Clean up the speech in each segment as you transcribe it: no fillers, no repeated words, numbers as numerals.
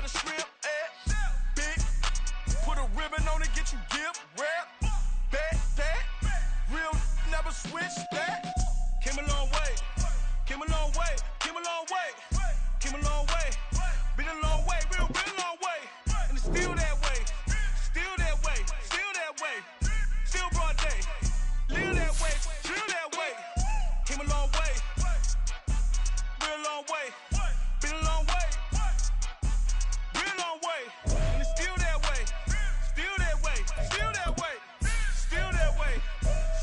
where the shrimp at. Big, put a ribbon on it, get you gift wrap. Bet that, real never switch that. Came a long way, came a long way, came a long way, came a long way. Been a long way, real long way. And it's still that way, still that way, still that way. Still broad day, live that way, chill that way. Came a long way, real long way. Been a long way, real long way. And it's still that way, still that way, still that way, still that way,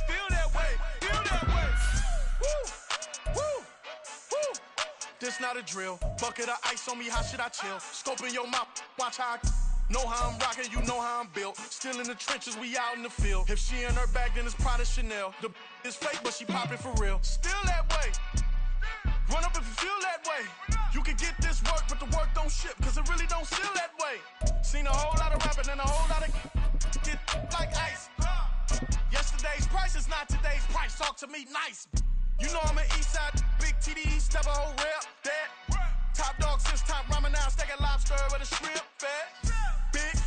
still that way, still that way. Woo, woo, woo. This not a drill. Bucket of ice on me, how should I chill? Scope in your mouth, watch how I know how I'm rocking, you know how I'm built. Still in the trenches, we out in the field. If she in her bag, then it's Prada Chanel. The is fake, but she popping for real. Still that way. Run up if you feel that way. You can get this work, but the work don't ship, cause it really don't feel that way. Seen a whole lot of rapping and a whole lot of get like ice. Yesterday's price is not today's price. Talk to me nice. You know I'm an east side, big TDE, step a whole rep. That top dog since top ramen now, steak and lobster with a shrimp fat. Big,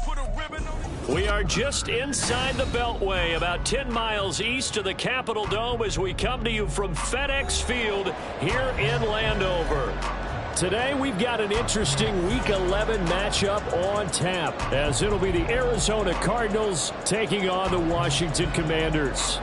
put a ribbon on it. We are just inside the Beltway, about 10 miles east of the Capitol Dome as we come to you from FedEx Field here in Landover. Today we've got an interesting Week 11 matchup on tap, as it'll be the Arizona Cardinals taking on the Washington Commanders.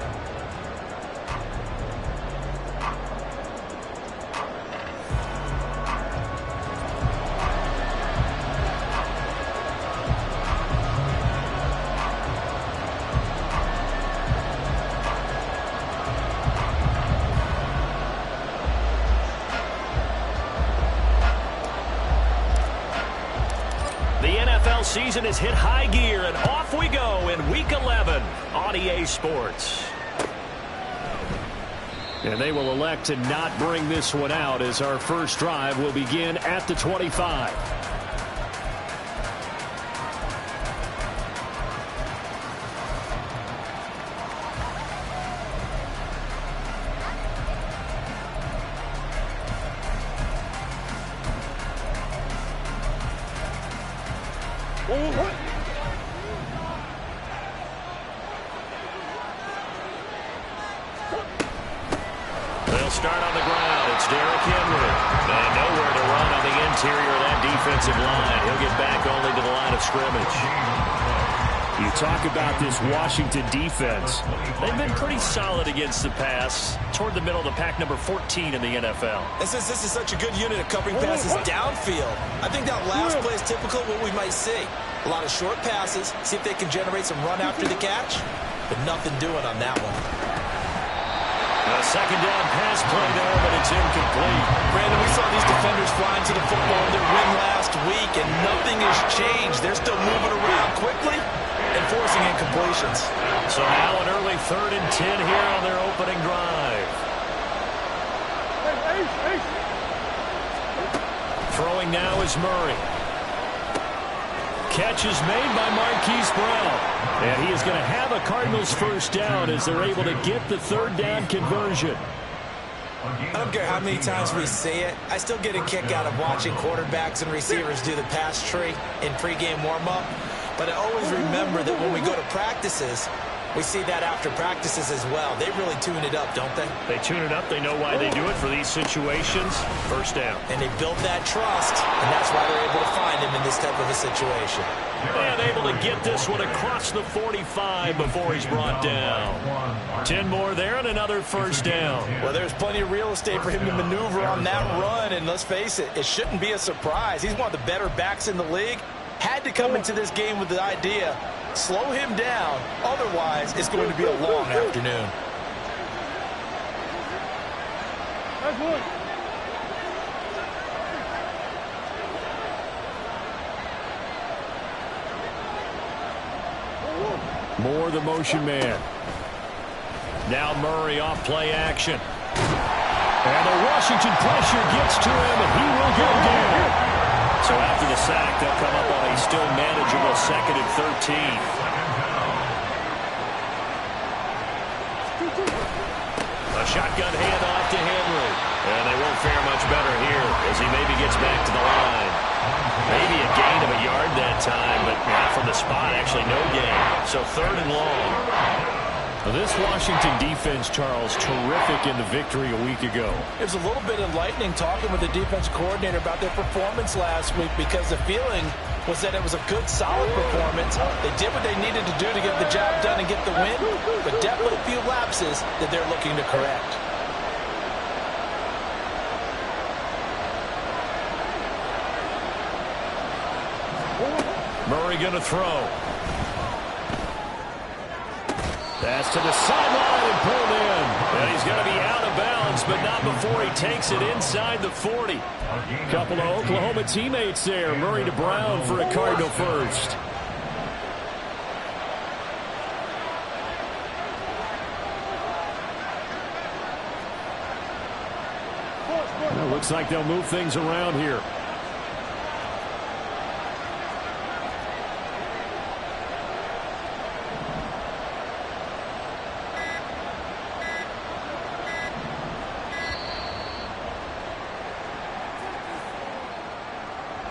Season has hit high gear, and off we go in Week 11 on EA Sports. And they will elect to not bring this one out, as our first drive will begin at the 25. They'll start on the ground. It's Derrick Henry. And nowhere to run on the interior of that defensive line. He'll get back only to the line of scrimmage. You talk about this Washington defense. They've been pretty solid against the pass. Toward the middle of the pack, number 14 in the NFL. And since this is such a good unit of covering passes downfield, I think that last play is typical of what we might see. A lot of short passes, see if they can generate some run after the catch, but nothing doing on that one. A second down pass play there, but it's incomplete. Brandon, we saw these defenders flying to the football in their win last week, and nothing has changed. They're still moving around quickly and forcing incompletions. So now an early 3rd and 10 here on their opening drive. Throwing now is Murray. Catch is made by Marquise Brown. And he is going to have a Cardinals first down as they're able to get the 3rd down conversion. I don't care how many times we see it. I still get a kick out of watching quarterbacks and receivers do the pass tree in pregame warm-up. But I always remember that when we go to practices, we see that after practices as well. They really tune it up, don't they? They tune it up. They know why they do it for these situations. First down. And they build that trust, and that's why they're able to find him in this type of a situation. And able to get this one across the 45 before he's brought down. 10 more there and another first down. Well, there's plenty of real estate for him to maneuver on that run, and let's face it, it shouldn't be a surprise. He's one of the better backs in the league. Had to come into this game with the idea, slow him down, otherwise it's going to be a long afternoon. That's one. Moore, the motion man. Now Murray off play action. And the Washington pressure gets to him, and he will go down. So after the sack, they'll come up on a still manageable 2nd and 13. A shotgun handoff to Henry. And they won't fare much better here as he maybe gets back to the line. Maybe a gain of a yard that time, but not from the spot. Actually, no gain. So 3rd and long. Well, this Washington defense, Charles, terrific in the victory a week ago. It was a little bit enlightening talking with the defense coordinator about their performance last week, because the feeling was that it was a good, solid performance. They did what they needed to do to get the job done and get the win, but definitely a few lapses that they're looking to correct. Murray going to throw. Pass to the sideline and pulled in. And he's going to be out of bounds, but not before he takes it inside the 40. Couple of Oklahoma teammates there. Murray to Brown for a Cardinal first. Well, looks like they'll move things around here.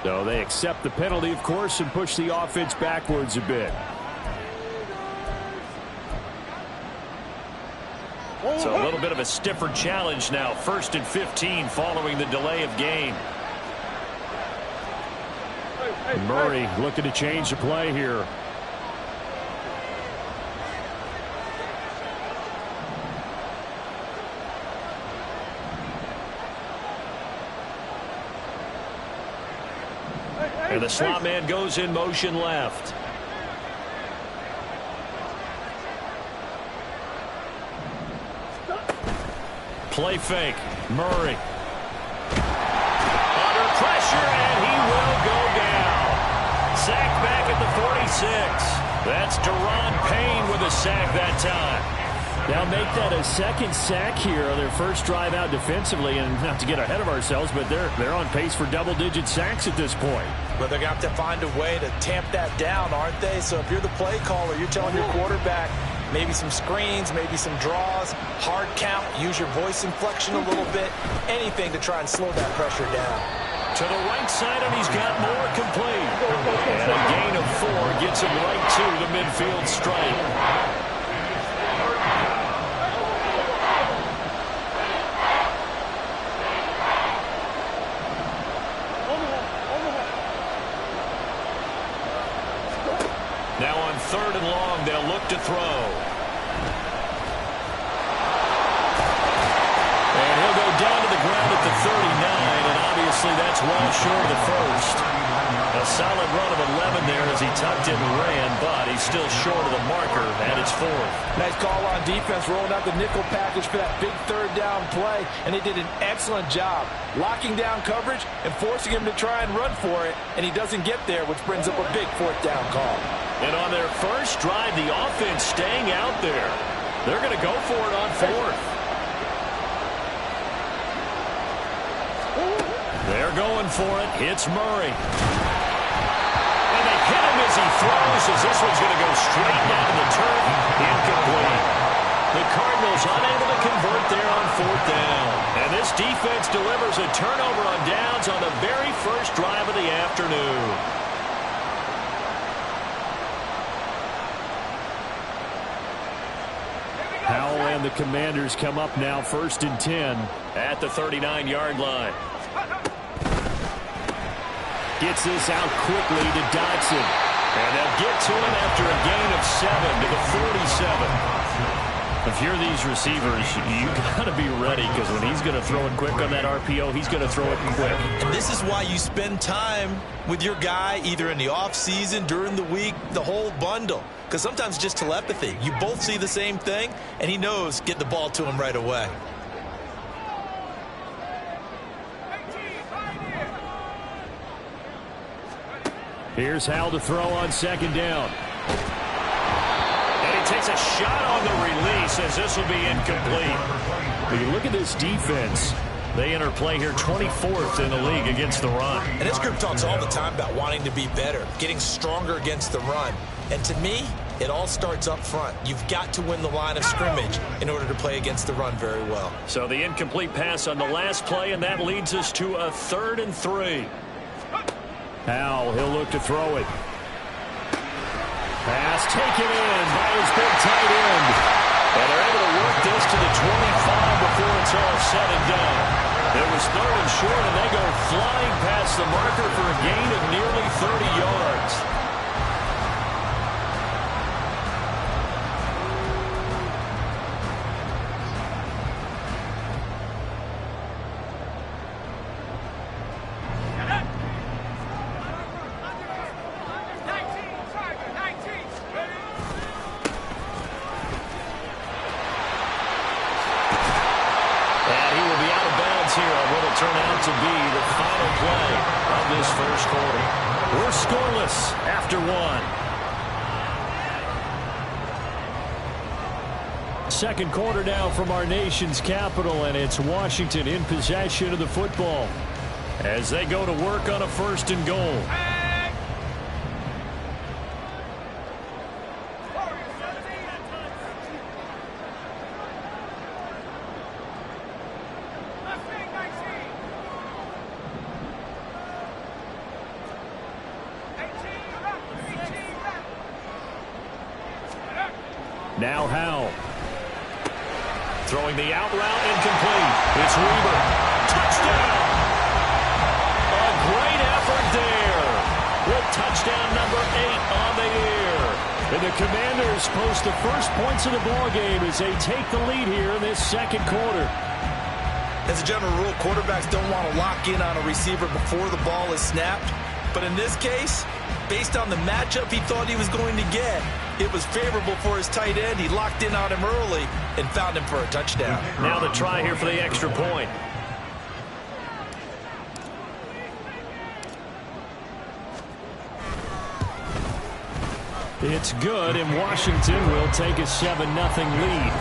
So they accept the penalty, of course, and push the offense backwards a bit. So a little bit of a stiffer challenge now. 1st and 15 following the delay of game. Murray looking to change the play here. And the slot man goes in motion left. Play fake. Murray. Under pressure, and he will go down. Sacked back at the 46. That's Deron Payne with a sack that time. Now make that a 2nd sack here on their first drive out defensively, and not to get ahead of ourselves, but they're on pace for double-digit sacks at this point. But they're going to have to find a way to tamp that down, aren't they? So if you're the play caller, you're telling your quarterback maybe some screens, maybe some draws, hard count, use your voice inflection a little bit, anything to try and slow that pressure down. To the right side, and he's got more complete. And a gain of 4 gets him right to the midfield stripe. Now on 3rd and long, they'll look to throw. And he'll go down to the ground at the 39, and obviously that's well short of the first. A solid run of 11 there as he tucked it and ran, but he's still short of the marker, and it's 4th. Nice call on defense, rolling out the nickel package for that big 3rd down play, and they did an excellent job locking down coverage and forcing him to try and run for it, and he doesn't get there, which brings up a big 4th down call. And on their first drive, the offense staying out there. They're going to go for it on 4th. They're going for it. It's Murray. And they hit him as he throws, as this one's going to go straight down to the turf. Incomplete. The Cardinals unable to convert there on 4th down. And this defense delivers a turnover on downs on the very first drive of the afternoon. Howell and the Commanders come up now 1st and 10 at the 39-yard line. Gets this out quickly to Dodson. And they'll get to him after a gain of 7 to the 47. If you're these receivers, you got to be ready, because when he's going to throw it quick on that RPO, he's going to throw it quick. And this is why you spend time with your guy either in the offseason, during the week, the whole bundle. Because sometimes just telepathy. You both see the same thing, and he knows get the ball to him right away. Here's Howell to throw on 2nd down. And he takes a shot on the release, as this will be incomplete. When you look at this defense, they enter play here 24th in the league against the run. And this group talks all the time about wanting to be better, getting stronger against the run. And to me, it all starts up front. You've got to win the line of scrimmage in order to play against the run very well. So the incomplete pass on the last play, and that leads us to a 3rd and 3. Now he'll look to throw it. Pass taken in by his big tight end. And they're able to work this to the 25 before it's all said and done. It was 3rd and short, and they go flying past the marker for a gain of nearly 30 yards. Turn out to be the final play of this first quarter. We're scoreless after 1. Second quarter now from our nation's capital, and it's Washington in possession of the football as they go to work on a 1st and goal. Now Howell. Throwing the out route incomplete. It's Weaver. Touchdown! A great effort there. With touchdown number 8 on the year. And the Commanders post the first points of the ballgame as they take the lead here in this second quarter. As a general rule, quarterbacks don't want to lock in on a receiver before the ball is snapped. But in this case, based on the matchup he thought he was going to get, it was favorable for his tight end. He locked in on him early and found him for a touchdown. Now the try here for the extra point. It's good, and Washington will take a 7-0 lead.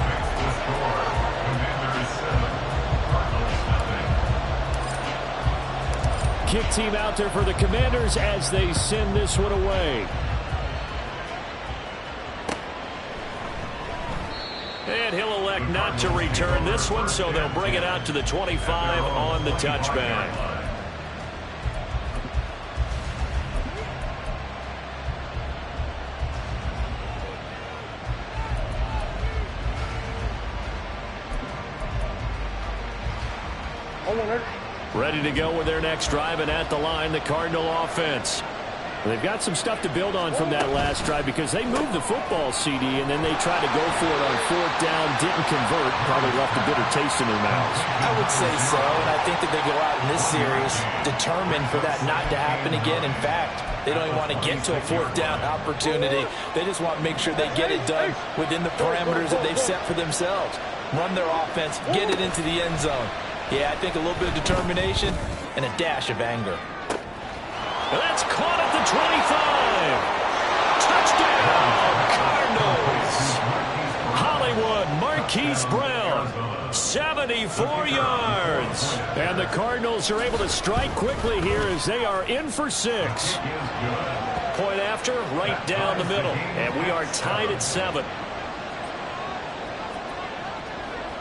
Kick team out there for the Commanders as they send this one away. And he'll elect not to return this one, so they'll bring it out to the 25 on the touchback. Ready to go with their next drive, and at the line, the Cardinal offense. They've got some stuff to build on from that last drive because they moved the football, CD, and then they tried to go for it on 4th down, didn't convert, probably left a bitter taste in their mouths. I would say so, and I think that they go out in this series determined for that not to happen again. In fact, they don't even want to get to a 4th down opportunity. They just want to make sure they get it done within the parameters that they've set for themselves. Run their offense, get it into the end zone. Yeah, I think a little bit of determination and a dash of anger. That's caught at the 25. Touchdown, Cardinals. Hollywood, Marquise Brown, 74 yards. And the Cardinals are able to strike quickly here as they are in for 6. Point after, right down the middle. And we are tied at 7.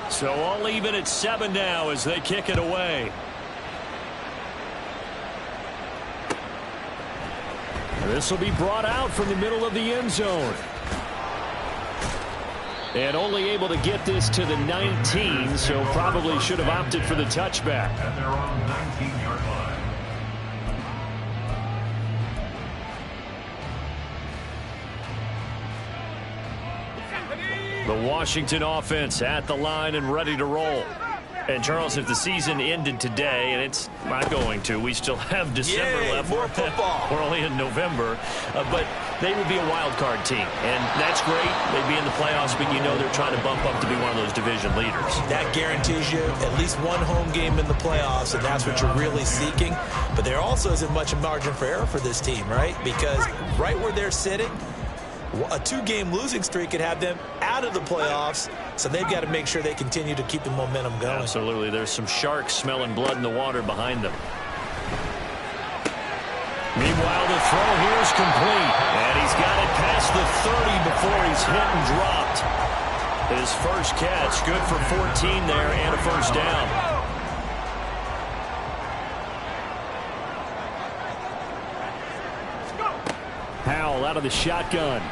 So all even at 7 now as they kick it away. This will be brought out from the middle of the end zone. And only able to get this to the 19, so probably should have opted for the touchback. At their own 19-yard line. The Washington offense at the line and ready to roll. And, Charles, if the season ended today, and it's not going to, we still have December left. More football. We're only in November. But they would be a wild card team. And that's great. They'd be in the playoffs, but you know they're trying to bump up to be one of those division leaders. That guarantees you at least one home game in the playoffs, and that's what you're really seeking. But there also isn't much margin for error for this team, right? Because right where they're sitting, a 2-game losing streak could have them out of the playoffs, so they've got to make sure they continue to keep the momentum going. Absolutely. There's some sharks smelling blood in the water behind them. Meanwhile, the throw here is complete, and he's got it past the 30 before he's hit and dropped. His first catch, good for 14 there and a first down. call out of the shotgun. And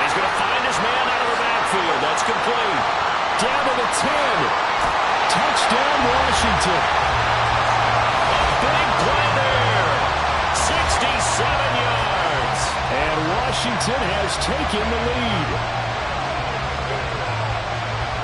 he's going to find his man out of the backfield. That's complete. Down to the 10. Touchdown, Washington. Big play there. 67 yards. And Washington has taken the lead.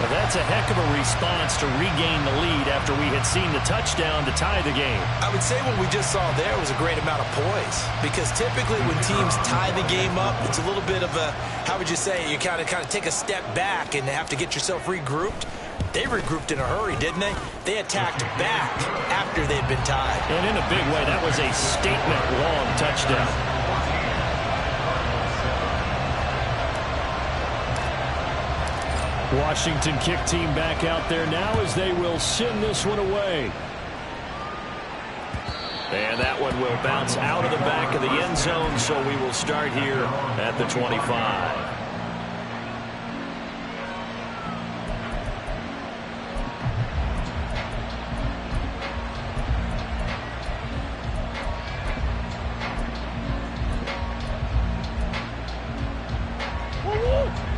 Well, that's a heck of a response to regain the lead after we had seen the touchdown to tie the game. I would say what we just saw there was a great amount of poise, because typically when teams tie the game up, it's a little bit of a, how would you say, you kind of take a step back and have to get yourself regrouped. They regrouped in a hurry, didn't they? They attacked back after they'd been tied. And in a big way, that was a statement-long touchdown. Washington kick team back out there now as they will send this one away. And that one will bounce out of the back of the end zone, so we will start here at the 25.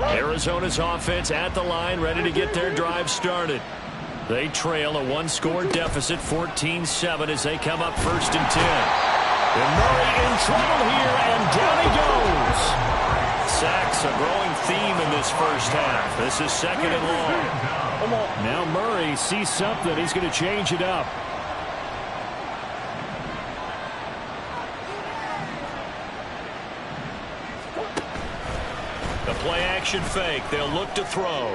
Arizona's offense at the line, ready to get their drive started. They trail a one-score deficit, 14-7, as they come up 1st and 10. And Murray in trouble here, and down he goes. Sacks, a growing theme in this first half. This is 2nd and long. Now Murray sees something. He's going to change it up. The play-action fake. They'll look to throw.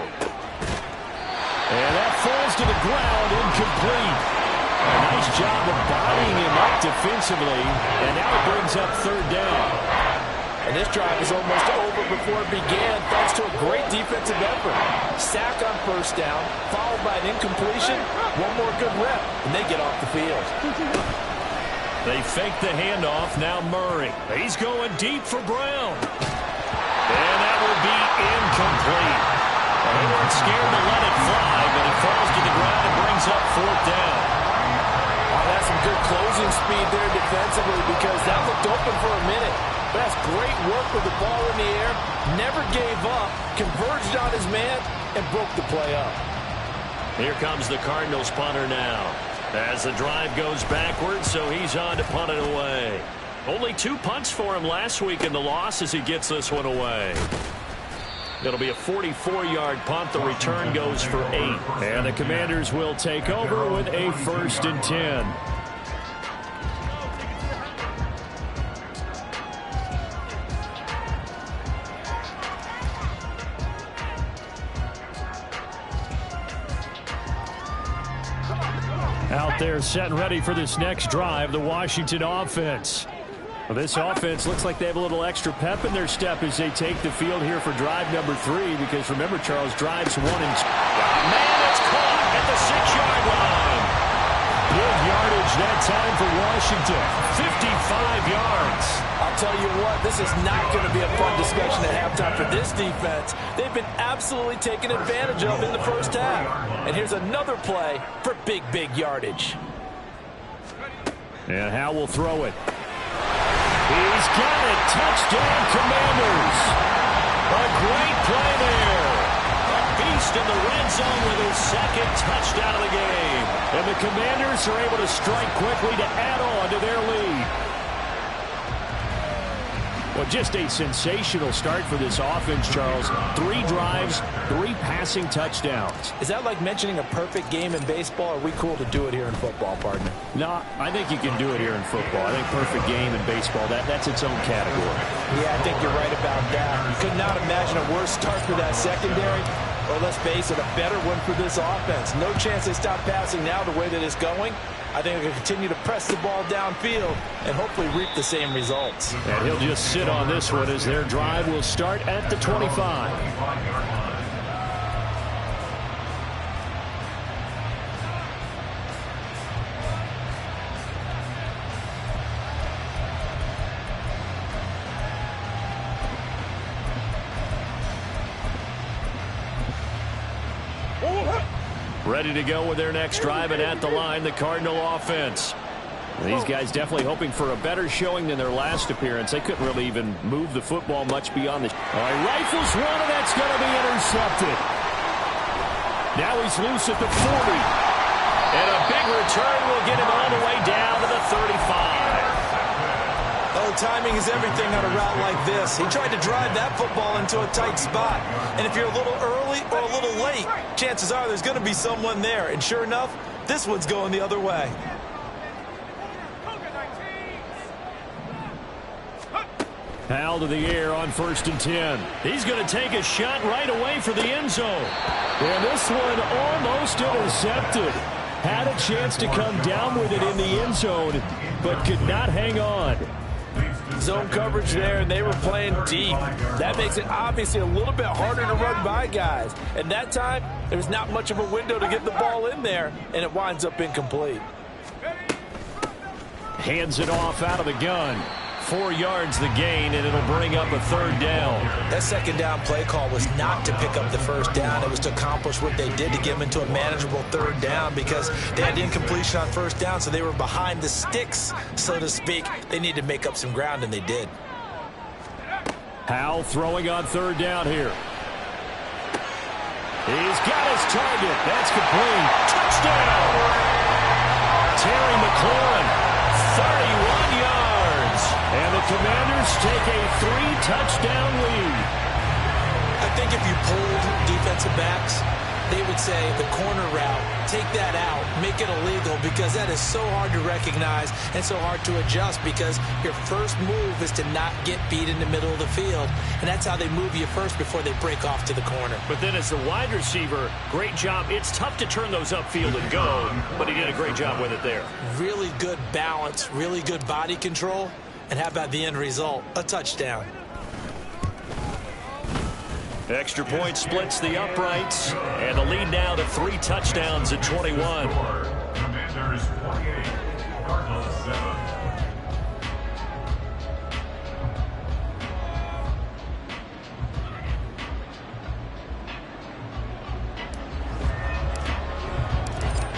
And that falls to the ground, incomplete. A nice job of bodying him up defensively, and now it brings up 3rd down. And this drive is almost over before it began, thanks to a great defensive effort. Sack on 1st down, followed by an incompletion, one more good rep, and they get off the field. They fake the handoff, now Murray. He's going deep for Brown. And that will be incomplete. They weren't scared to let it fly, but it falls to the ground and brings up 4th down. Oh, that's some good closing speed there defensively, because that looked open for a minute. But that's great work with the ball in the air. Never gave up, converged on his man, and broke the play up. Here comes the Cardinals punter now, as the drive goes backwards, so he's on to punt it away. Only 2 punts for him last week in the loss as he gets this one away. It'll be a 44-yard punt. The return goes for 8. And the Commanders will take over with a 1st and 10. Out there set and ready for this next drive, the Washington offense. Well, this offense looks like they have a little extra pep in their step as they take the field here for drive number 3, because remember, Charles, drives 1 and 2. Man, it's caught at the 6-yard line. Big yardage that time for Washington. 55 yards. I'll tell you what, this is not going to be a fun discussion at halftime for this defense. They've been absolutely taken advantage of in the first half. And here's another play for big yardage. And Howe will throw it. He's got it. Touchdown, Commanders. A great play there. A beast in the red zone with his 2nd touchdown of the game. And the Commanders are able to strike quickly to add on to their lead. Well, just a sensational start for this offense, Charles. 3 drives, 3 passing touchdowns. Is that like mentioning a perfect game in baseball, or are we cool to do it here in football, partner? No, I think you can do it here in football. I think perfect game in baseball, that's its own category. Yeah, I think you're right about that. You could not imagine a worse start for that secondary, or let's face it, a better one for this offense. No chance they stop passing now the way that it's going. I think they're going to continue to press the ball downfield and hopefully reap the same results. And he'll just sit on this one as their drive will start at the 25. Ready to go with their next drive, and at the line, the Cardinal offense. These guys definitely hoping for a better showing than their last appearance. They couldn't really even move the football much beyond the... Oh, he rifles one, and that's going to be intercepted. Now he's loose at the 40. And a big return will get him all the way down to the 35. Oh, timing is everything on a route like this. He tried to drive that football into a tight spot. And if you're a little early or a little late, chances are there's going to be someone there. And sure enough, this one's going the other way. Powell to the air on 1st and 10. He's going to take a shot right away for the end zone. And this one almost intercepted. Had a chance to come down with it in the end zone, but could not hang on. Zone coverage there, and they were playing deep. That makes it obviously a little bit harder to run by guys. And that time, there's not much of a window to get the ball in there, and it winds up incomplete. Hands it off out of the gun. 4 yards the gain, and it'll bring up a 3rd down. That 2nd down play call was not to pick up the 1st down. It was to accomplish what they did to get them into a manageable 3rd down because they had incompletion on 1st down, so they were behind the sticks, so to speak. They needed to make up some ground, and they did. Powell throwing on 3rd down here. He's got his target. That's complete. Touchdown! Terry McLaurin, 31 yards. And the Commanders take a 3-touchdown lead. I think if you polled defensive backs, they would say the corner route, take that out, make it illegal, because that is so hard to recognize and so hard to adjust because your first move is to not get beat in the middle of the field. And that's how they move you first before they break off to the corner. But then as the wide receiver, great job. It's tough to turn those upfield and go, but he did a great job with it there. Really good balance, really good body control. And how about the end result? A touchdown. Extra point splits the uprights, and the lead now to 3 touchdowns at 21. Commanders 48, Cardinals 7.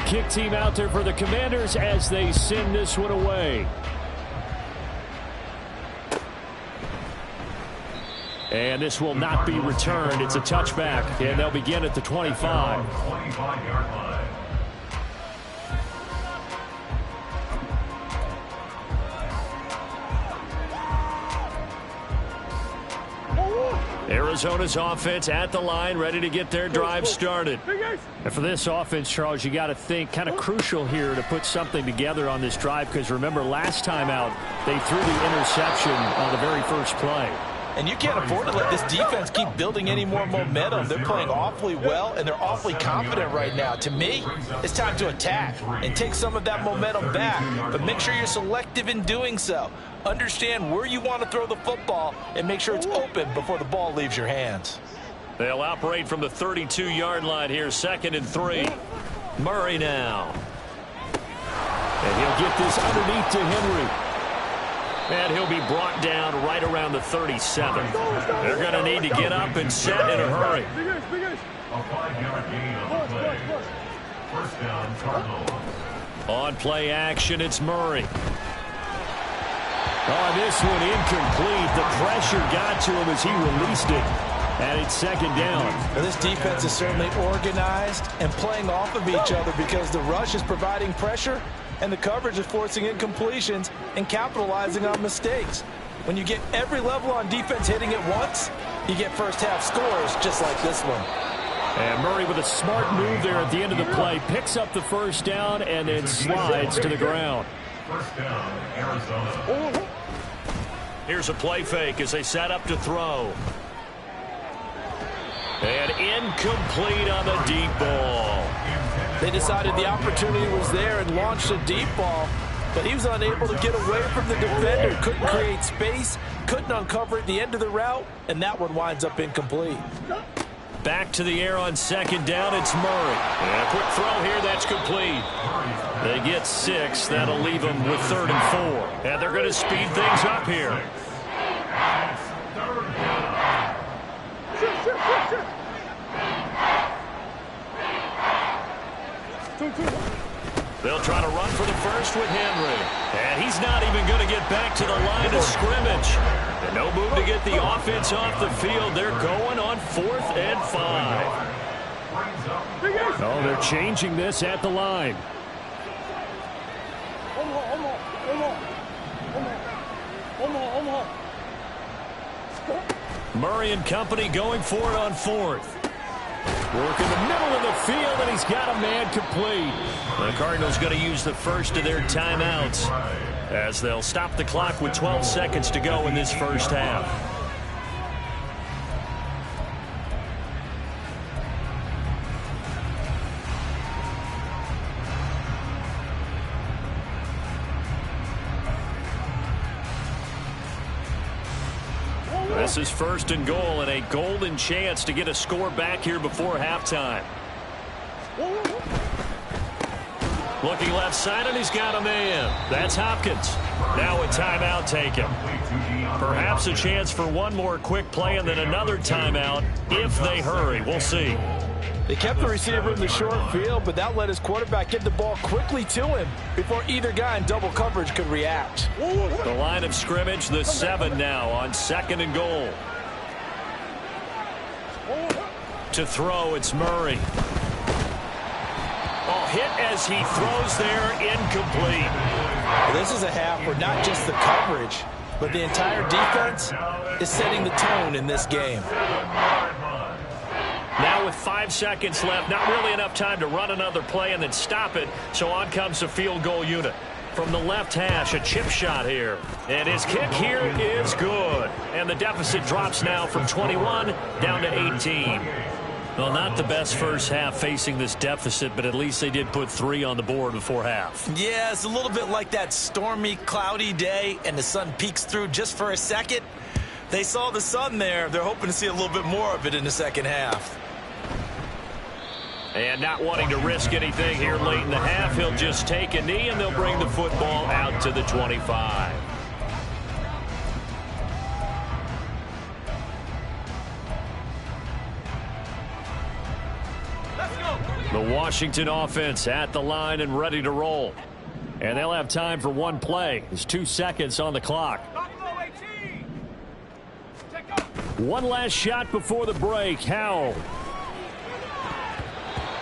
Kick team out there for the Commanders as they send this one away. And this will not be returned. It's a touchback, and they'll begin at the 25. 25-yard line. Arizona's offense at the line, ready to get their drive started. And for this offense, Charles, you got to think kind of crucial here to put something together on this drive, because remember last time out, they threw the interception on the very first play. And you can't afford to let this defense keep building any more momentum. They're playing awfully well, and they're awfully confident right now. To me, it's time to attack and take some of that momentum back. But make sure you're selective in doing so. Understand where you want to throw the football and make sure it's open before the ball leaves your hands. They'll operate from the 32-yard line here, 2nd and 3. Murray now. And he'll get this underneath to Henry. And he'll be brought down right around the 37. They're going to need to get up and set in a hurry. A 5-yard gain on the play. 1st down, Cardinals. On play action, it's Murray. Oh, this one incomplete. The pressure got to him as he released it. And it's 2nd down. Well, this defense is certainly organized and playing off of each other because the rush is providing pressure and the coverage is forcing incompletions and capitalizing on mistakes. When you get every level on defense hitting at once, you get first-half scores just like this one. And Murray with a smart move there at the end of the play, picks up the 1st down and then slides to the ground. 1st down, Arizona. Here's a play fake as they set up to throw. And incomplete on the deep ball. They decided the opportunity was there and launched a deep ball, but he was unable to get away from the defender, couldn't create space, couldn't uncover at the end of the route, and that one winds up incomplete. Back to the air on 2nd down, it's Murray. And a quick throw here, that's complete. They get 6, that'll leave them with 3rd and 4. And they're going to speed things up here. They'll try to run for the first with Henry. And he's not even going to get back to the line of scrimmage. And no move to get the offense off the field. They're going on 4th and 5. Oh, they're changing this at the line. Murray and company going for it on 4th. Work in the middle of the field, and he's got a man complete. The Cardinals going to use the first of their timeouts as they'll stop the clock with 12 seconds to go in this first half. This is 1st and goal and a golden chance to get a score back here before halftime. Looking left side, and he's got a man. That's Hopkins. Now a timeout taken. Perhaps a chance for one more quick play and then another timeout if they hurry. We'll see. They kept the receiver in the short field, but that let his quarterback get the ball quickly to him before either guy in double coverage could react. The line of scrimmage, the 7 now on 2nd and goal. To throw, it's Murray. Oh, hit as he throws there, incomplete. Well, this is a half where not just the coverage, but the entire defense is setting the tone in this game. Now with 5 seconds left, not really enough time to run another play and then stop it, so on comes the field goal unit. From the left hash, a chip shot here. And his kick here is good. And the deficit drops now from 21 down to 18. Well, not the best first half facing this deficit, but at least they did put 3 on the board before half. Yeah, it's a little bit like that stormy, cloudy day, and the sun peeks through just for a second. They saw the sun there. They're hoping to see a little bit more of it in the second half. And not wanting to risk anything here late in the half, he'll just take a knee, and they'll bring the football out to the 25. The Washington offense at the line and ready to roll. And they'll have time for one play. There's 2 seconds on the clock. One last shot before the break. Howell.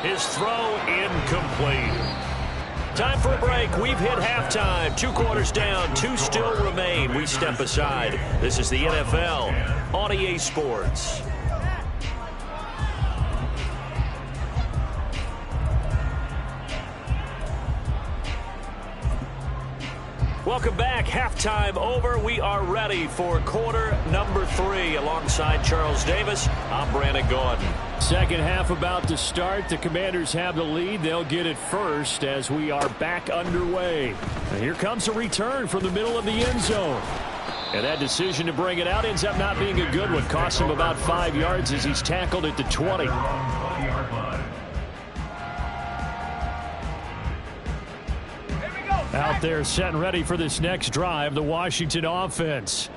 His throw incomplete. Time for a break. We've hit halftime. 2 quarters down. 2 still remain. We step aside. This is the NFL on EA Sports. Welcome back. Halftime over. We are ready for quarter number 3. Alongside Charles Davis, I'm Brandon Gordon. Second half about to start. The Commanders have the lead. They'll get it first as we are back underway. And here comes a return from the middle of the end zone. And that decision to bring it out ends up not being a good one. Cost him about 5 yards as he's tackled at the 20. Out there set and ready for this next drive, the Washington offense.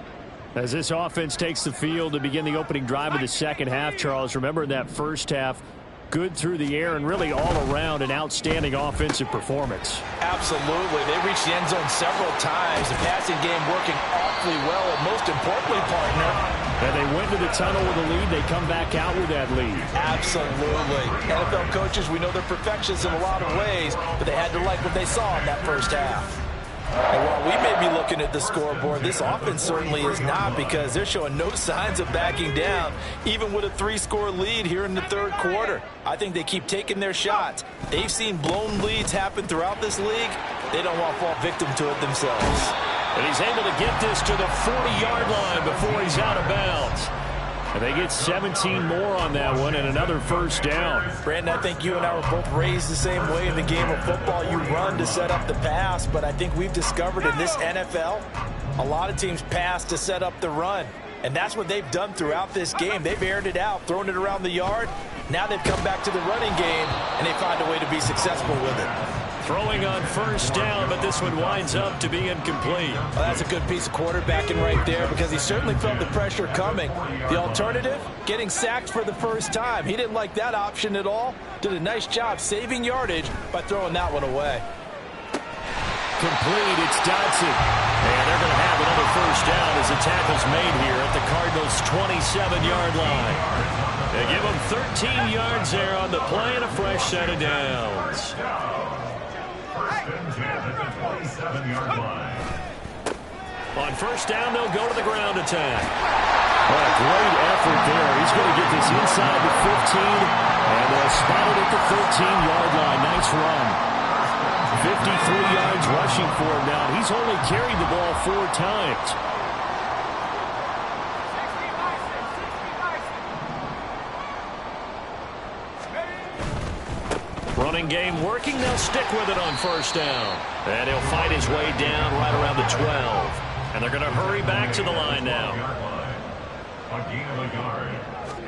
As this offense takes the field to begin the opening drive of the second half, Charles, remember in that first half, good through the air and really all around an outstanding offensive performance. Absolutely. They reached the end zone several times. The passing game working awfully well, and most importantly, partner, and they went to the tunnel with a lead. They come back out with that lead. Absolutely. NFL coaches, we know they're perfectionists in a lot of ways, but they had to like what they saw in that first half. And while we may be looking at the scoreboard, this offense certainly is not, because they're showing no signs of backing down, even with a 3-score lead here in the third quarter. I think they keep taking their shots. They've seen blown leads happen throughout this league. They don't want to fall victim to it themselves. And he's able to get this to the 40-yard line before he's out of bounds. And they get 17 more on that one and another first down. Brandon, I think you and I were both raised the same way in the game of football. You run to set up the pass, but I think we've discovered in this NFL, a lot of teams pass to set up the run. And that's what they've done throughout this game. They've aired it out, thrown it around the yard. Now they've come back to the running game, and they find a way to be successful with it. Throwing on first down, but this one winds up to be incomplete. Well, that's a good piece of quarterbacking right there, because he certainly felt the pressure coming. The alternative, getting sacked for the first time. He didn't like that option at all. Did a nice job saving yardage by throwing that one away. complete. It's Dodson. And they're going to have another first down as the tackle's made here at the Cardinals' 27-yard line. They give them 13 yards there on the play and a fresh set of downs. First and 10 at the 27-yard line. On first down, they'll go to the ground attack. What a great effort there. He's going to get this inside the 15, and they'll spot it at the 13-yard line. Nice run. 53 yards rushing for him now. He's only carried the ball 4 times. Running game working. They'll stick with it on first down. And he'll fight his way down right around the 12. And they're going to hurry back to the line now. A gain of a yard.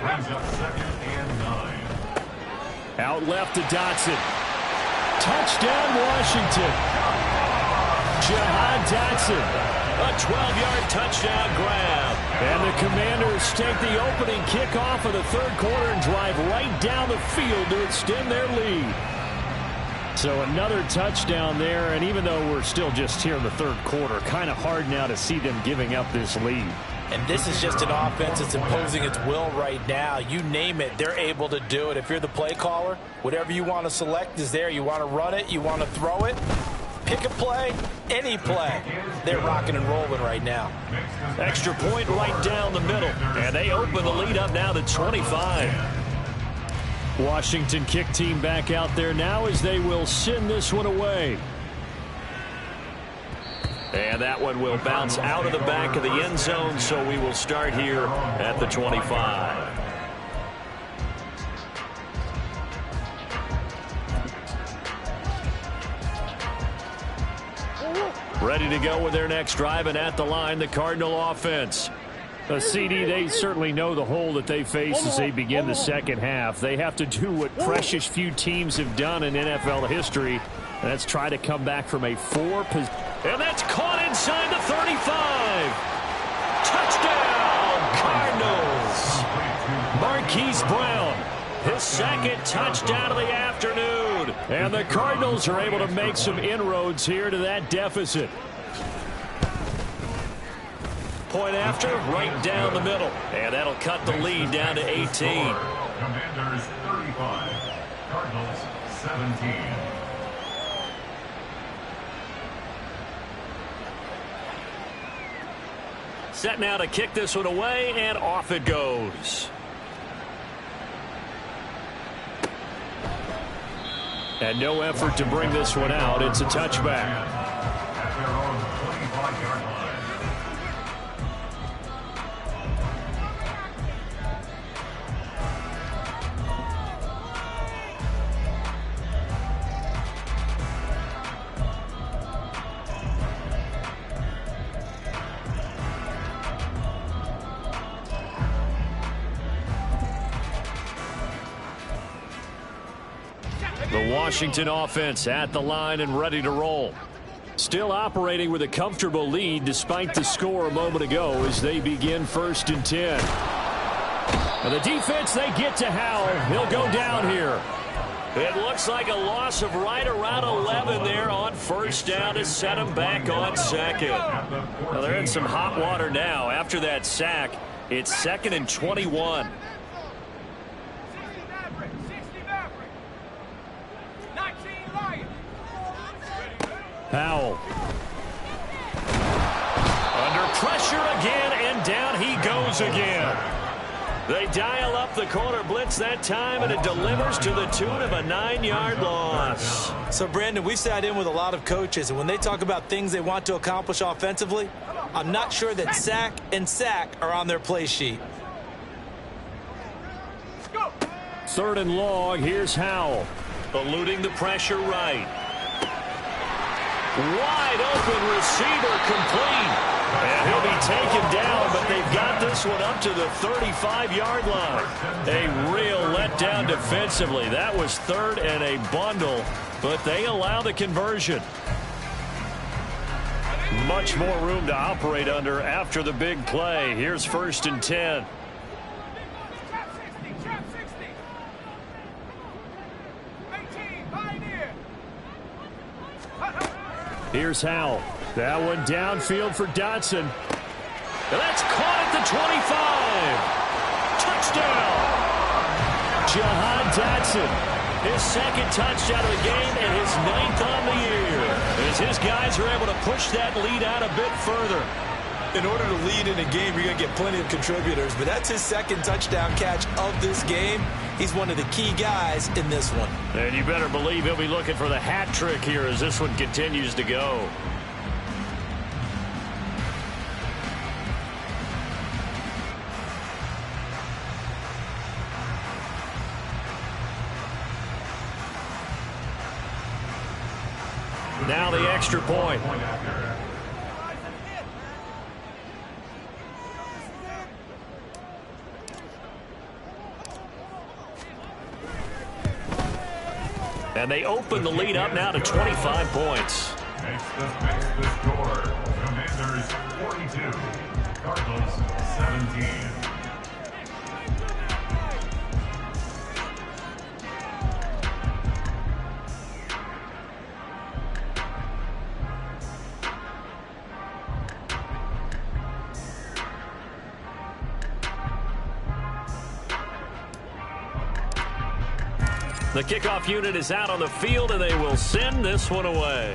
Brings up 2nd and 9. Out left to Dodson. Touchdown, Washington. Jahan Dodson. A 12-yard touchdown grab. And the Commanders take the opening kickoff of the third quarter and drive right down the field to extend their lead. So another touchdown there, and even though we're still just here in the third quarter, kind of hard now to see them giving up this lead. And this is just an offense that's imposing its will right now. You name it, they're able to do it. If you're the play caller, whatever you want to select is there. You want to run it, you want to throw it, pick a play, any play. They're rocking and rolling right now. Extra point right down the middle, and they open the lead up now to 25. Washington kick team back out there now as they will send this one away. And that one will bounce out of the back of the end zone, so we will start here at the 25. Ready to go with their next drive, and at the line, the Cardinal offense. A CD, they certainly know the hole that they face as they begin the second half. They have to do what precious few teams have done in NFL history, and that's try to come back from a 4-position. And that's caught inside the 35. Touchdown, Cardinals. Marquise Brown, his second touchdown of the afternoon. And the Cardinals are able to make some inroads here to that deficit. Point after, right down the middle. And that'll cut the lead down to 18. Commanders 35, Cardinals 17. Set now to kick this one away, and off it goes. And no effort to bring this one out. It's a touchback. At their own 25-yard line. The Washington offense at the line and ready to roll. Still operating with a comfortable lead despite the score a moment ago as they begin 1st and 10. And the defense, they get to Howell. He'll go down here. It looks like a loss of right around 11 there on first down to set him back on second. Well, they're in some hot water now. After that sack, it's 2nd and 21. Howell. Under pressure again, and down he goes again. They dial up the corner blitz that time, and it delivers to the tune of a 9-yard loss. So, Brandon, we sat in with a lot of coaches, and when they talk about things they want to accomplish offensively, I'm not sure that sack and sack are on their play sheet. 3rd and long, here's Howell. Eluding the pressure right. Wide open receiver complete. And he'll be taken down, but they've got this one up to the 35-yard line. A real letdown defensively. That was 3rd and a bundle, but they allow the conversion. Much more room to operate under after the big play. Here's 1st and 10. Here's Howell. That one downfield for Dodson. And that's caught at the 25. Touchdown. Jahan Dodson. His second touchdown of the game and his 9th on the year. As his guys are able to push that lead out a bit further. In order to lead in a game, you're going to get plenty of contributors, but that's his second touchdown catch of this game. He's one of the key guys in this one. And you better believe he'll be looking for the hat trick here as this one continues to go. Now the extra point. And they open the lead up now to 25 points. Makes the score. Commanders 42, Cardinals 17. The kickoff unit is out on the field, and they will send this one away.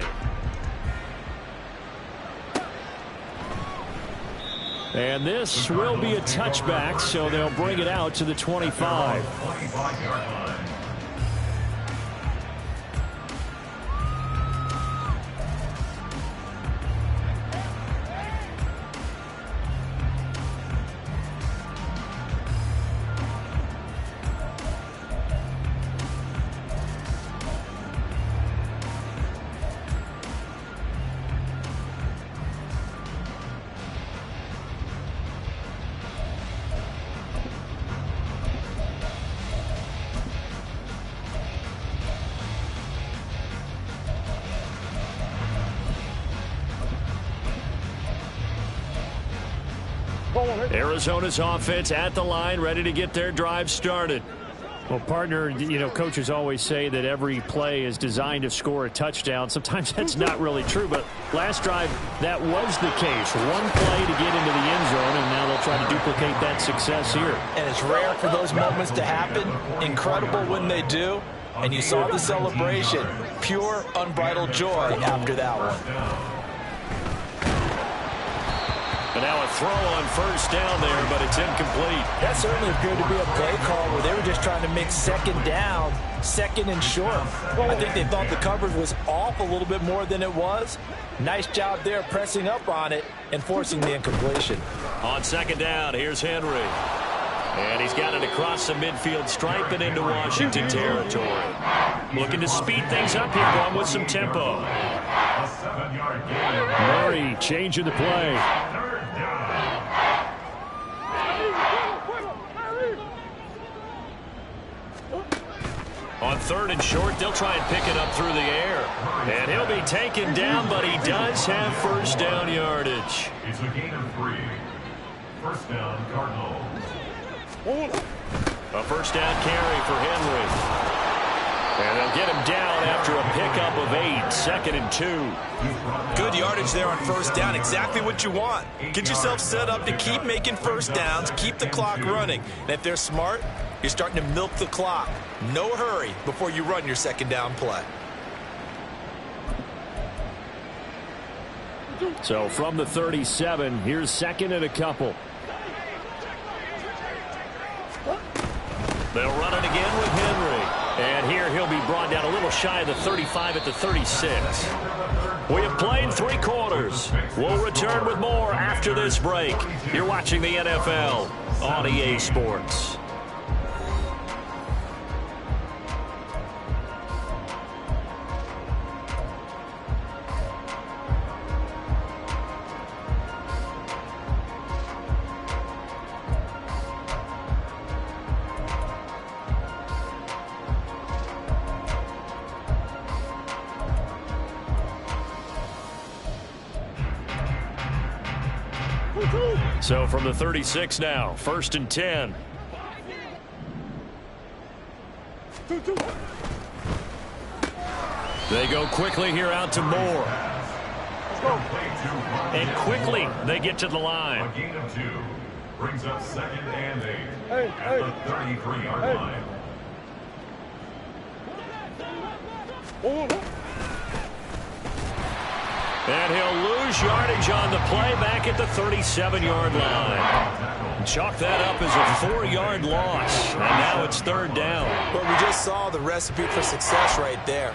And this will be a touchback, so they'll bring it out to the 25. 25-yard line. Arizona's offense at the line, ready to get their drive started. Well, partner, you know, coaches always say that every play is designed to score a touchdown. Sometimes that's not really true, but last drive, that was the case. One play to get into the end zone, and now they'll try to duplicate that success here. And it's rare for those moments to happen. Incredible when they do. And you saw the celebration. Pure, unbridled joy after that one. And now a throw on first down there, but it's incomplete. That certainly appeared to be a play call where they were just trying to make second down, second and short. I think they thought the coverage was off a little bit more than it was. Nice job there pressing up on it and forcing the incompletion. On second down, here's Henry. And he's got it across the midfield stripe and into Washington territory. Looking to speed things up here, going with some tempo. A 7-yard gain. Murray changing the play. On third and short, they'll try and pick it up through the air. And he'll be taken down, but he does have first down yardage. It's a gain of 3. First down, Cardinals. A first down carry for Henry. And they'll get him down after a pickup of 8, 2nd and 2. Good yardage there on first down. Exactly what you want. Get yourself set up to keep making first downs, keep the clock running. And if they're smart, you're starting to milk the clock. No hurry before you run your second down play. So from the 37, here's second and a couple. They'll run it again with Henry. And here he'll be brought down a little shy of the 35 at the 36. We have played 3 quarters. We'll return with more after this break. You're watching the NFL on EA Sports. So from the 36 now, 1st and 10. They go quickly here out to Moore. And quickly, they get to the line. A gain of 2 brings up 2nd and 8 at the 33-yard line. And he'll lose yardage on the play back at the 37-yard line. Chalk that up as a 4-yard loss. And now it's 3rd down. Well, we just saw the recipe for success right there.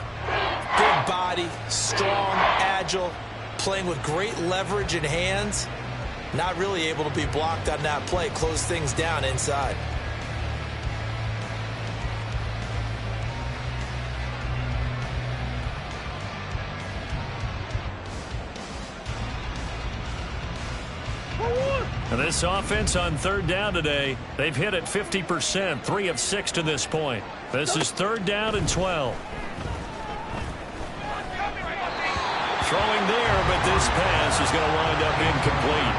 Big body, strong, agile, playing with great leverage in hands. Not really able to be blocked on that play. Close things down inside. And this offense on 3rd down today, they've hit it 50%, 3 of 6 to this point. This is 3rd down and 12. Throwing there, but this pass is going to wind up incomplete.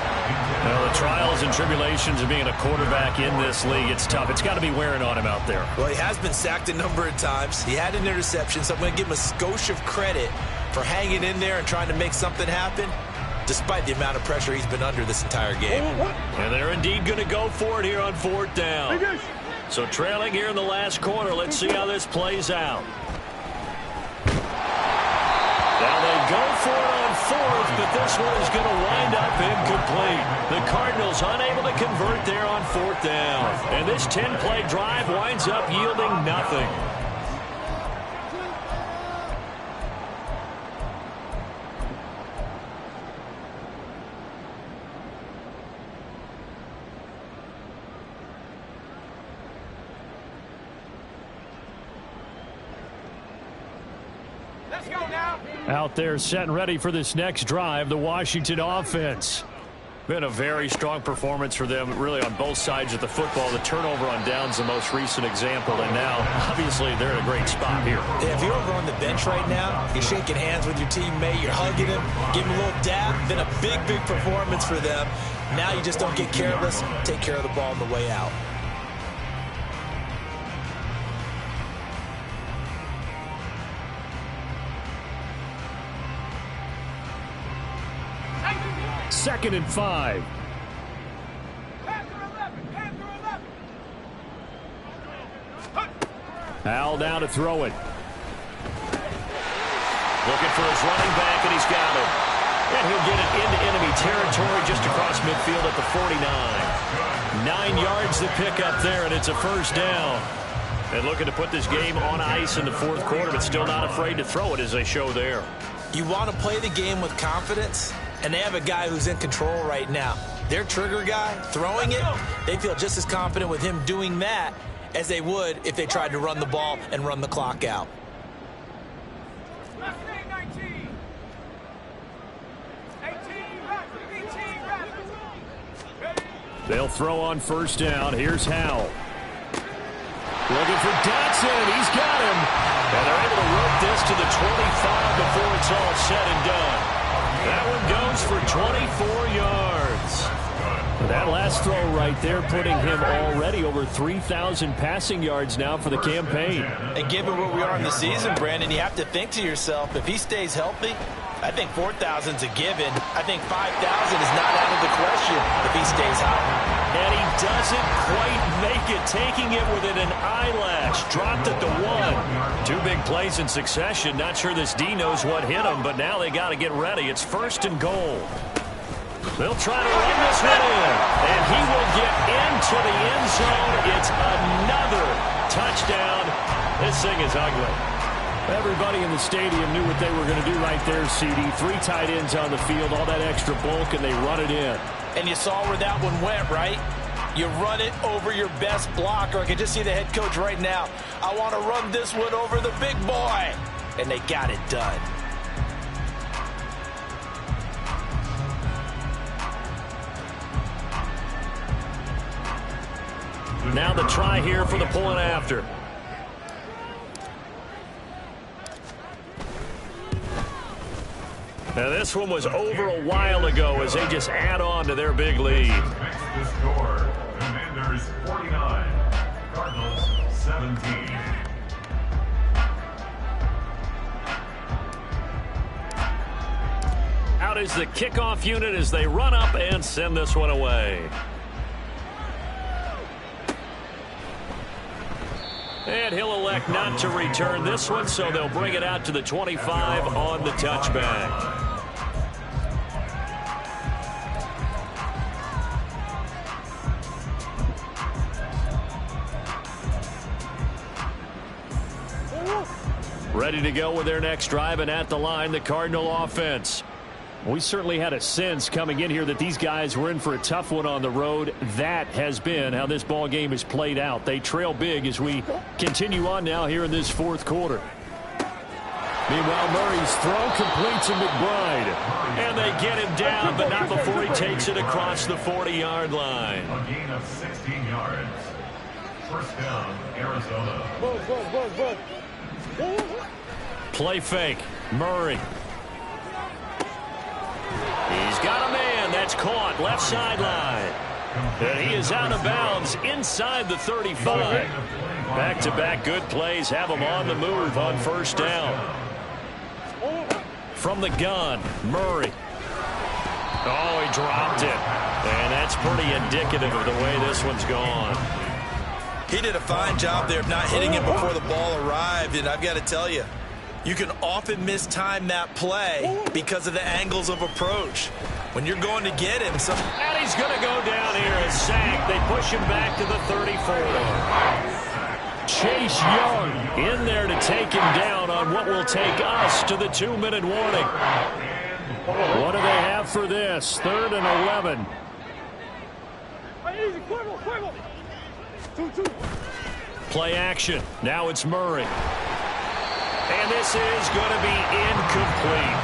Well, the trials and tribulations of being a quarterback in this league, it's tough. It's got to be wearing on him out there. Well, he has been sacked a number of times. He had an interception, so I'm going to give him a skosh of credit for hanging in there and trying to make something happen, despite the amount of pressure he's been under this entire game. And they're indeed going to go for it here on 4th down. So trailing here in the last quarter, let's see how this plays out. Now they go for it on 4th, but this one is going to wind up incomplete. The Cardinals unable to convert there on 4th down. And this 10-play drive winds up yielding nothing. Out there set and ready for this next drive, the Washington offense. Been a very strong performance for them, really, on both sides of the football. The turnover on downs, the most recent example, and now, obviously, they're in a great spot here. Yeah, if you're over on the bench right now, you're shaking hands with your teammate, you're hugging him, giving him a little dab. Been a big, big performance for them. Now you just don't get careless, take care of the ball on the way out. Second and 5. Al now to throw it. Looking for his running back, and he's got it. And he'll get it into enemy territory just across midfield at the 49. 9 yards to pick up there, and it's a 1st down. And looking to put this game on ice in the 4th quarter, but still not afraid to throw it as they show there. You want to play the game with confidence, and they have a guy who's in control right now. Their trigger guy, throwing it, they feel just as confident with him doing that as they would if they tried to run the ball and run the clock out. They'll throw on 1st down. Here's Howell. Looking for Dodson, and he's got him. And they're able to rope this to the 25 before it's all said and done. That one goes for 24 yards. That last throw right there putting him already over 3,000 passing yards now for the campaign. And given where we are in the season, Brandon, you have to think to yourself, if he stays healthy, I think 4,000 is a given. I think 5,000 is not out of the question if he stays hot. And he doesn't quite make it, taking it within an eyelash. Dropped at the 1. 2 big plays in succession. Not sure this D knows what hit him, but now they got to get ready. It's 1st and goal. They'll try to run this one in. And he will get into the end zone. It's another touchdown. This thing is ugly. Everybody in the stadium knew what they were going to do right there, CD. 3 tight ends on the field, all that extra bulk, and they run it in. And you saw where that one went, right? You run it over your best blocker. I can just see the head coach right now. I want to run this one over the big boy. And they got it done. Now the try here for the point after. Now this one was over a while ago as they just add on to their big lead. Next to score, Commanders 49, Cardinals 17. out is the kickoff unit as they run up and send this one away. And he'll elect not to return this one, so they'll bring it out to the 25 on the touchback. Ready to go with their next drive, and at the line, the Cardinal offense. We certainly had a sense coming in here that these guys were in for a tough one on the road. That has been how this ball game has played out. They trail big as we continue on now here in this fourth quarter. Meanwhile, Murray's throw complete to McBride. And they get him down, but not before he takes it across the 40-yard line. A gain of 16 yards. First down, Arizona. Play fake. Murray. He's got a man. That's caught. Left sideline. And he is out of bounds inside the 35. Back-to-back good plays have him on the move on first down. From the gun, Murray. Oh, he dropped it. And that's pretty indicative of the way this one's gone. He did a fine job there of not hitting it before the ball arrived, and I've got to tell you, you can often mistime that play because of the angles of approach. When you're going to get him, and he's going to go down here, a sack. They push him back to the 34. Chase Young in there to take him down on what will take us to the 2-minute warning. What do they have for this? 3rd and 11. Play action. Now it's Murray. And this is going to be incomplete.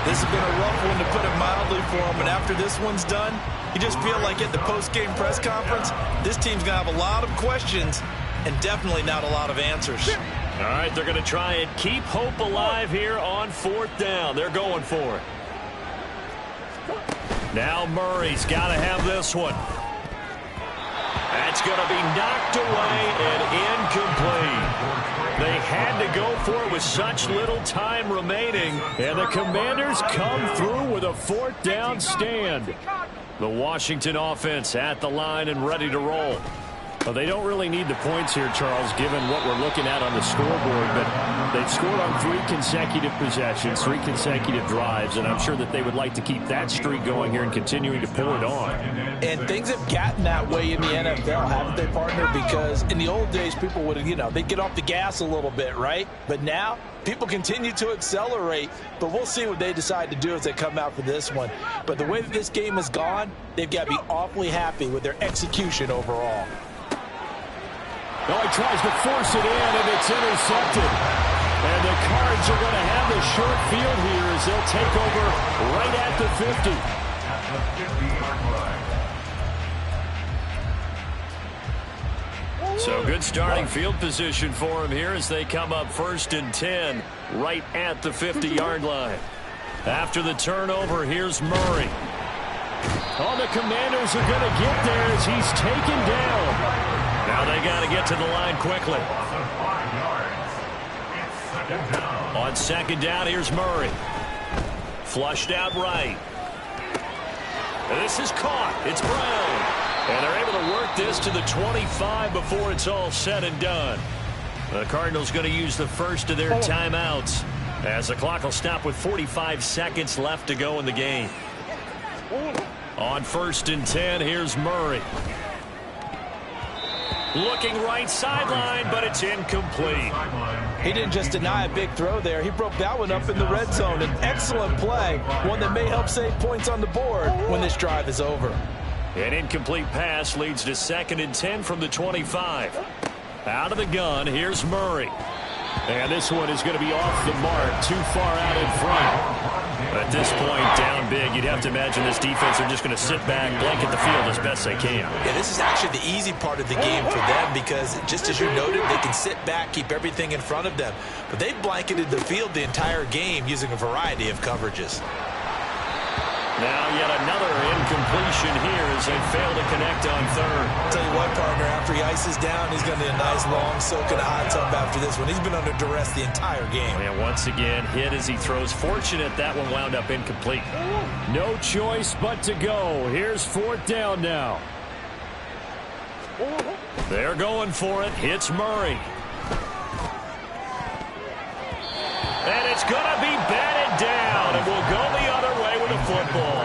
This has been a rough one, to put it mildly, for him. And after this one's done, you just feel like at the post-game press conference, this team's going to have a lot of questions and definitely not a lot of answers. All right, they're going to try and keep hope alive here on 4th down. They're going for it. Now Murray's got to have this one. That's going to be knocked away and incomplete. They had to go for it with such little time remaining, and the Commanders come through with a 4th down stand. The Washington offense at the line and ready to roll. Well, they don't really need the points here, Charles, given what we're looking at on the scoreboard, but they've scored on 3 consecutive possessions, 3 consecutive drives, and I'm sure that they would like to keep that streak going here and continuing to pull it on. And things have gotten that way in the NFL, haven't they, partner? Because in the old days, people would, they'd get off the gas a little bit, right? But now, people continue to accelerate, but we'll see what they decide to do as they come out for this one. But the way that this game has gone, they've got to be awfully happy with their execution overall. Oh, he tries to force it in, and it's intercepted. And the Cards are going to have the short field here as they'll take over right at the 50. At the 50-yard line. So good starting field position for him here as they come up 1st and 10 right at the 50-yard line. After the turnover, here's Murray. Oh, the Commanders are going to get there as he's taken down. Now they got to get to the line quickly. On 2nd down, here's Murray. Flushed out right. And this is caught. It's Brown. And they're able to work this to the 25 before it's all said and done. The Cardinals going to use the first of their timeouts as the clock will stop with 45 seconds left to go in the game. On 1st and 10, here's Murray. Looking right sideline, but it's incomplete. He didn't just deny a big throw there. He broke that one up in the red zone. An excellent play, one that may help save points on the board when this drive is over. An incomplete pass leads to 2nd and 10 from the 25. Out of the gun, here's Murray. And this one is going to be off the mark, too far out in front. At this point, down big, you'd have to imagine this defense are just going to sit back, blanket the field as best they can. Yeah, this is actually the easy part of the game for them because, just as you noted, they can sit back, keep everything in front of them. But they've blanketed the field the entire game using a variety of coverages. Now yet another incompletion here as they fail to connect on third. I'll tell you what, partner, after he ices down, he's going to need a nice long soak in a hot tub after this one. He's been under duress the entire game. And once again, hit as he throws. Fortunate that one wound up incomplete. No choice but to go. Here's fourth down now. They're going for it. Hits Murray. And it's going to be batted down. And will go the other way with the football.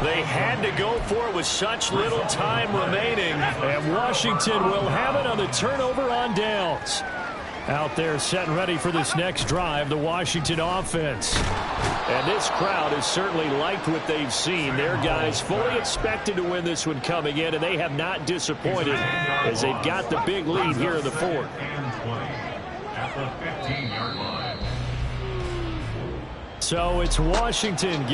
They had to go for it with such little time remaining. And Washington will have it on the turnover on downs. Out there set and ready for this next drive, the Washington offense. And this crowd has certainly liked what they've seen. Their guys fully expected to win this one coming in, and they have not disappointed as they've got the big lead here in the fourth. At the 15-yard line. So it's Washington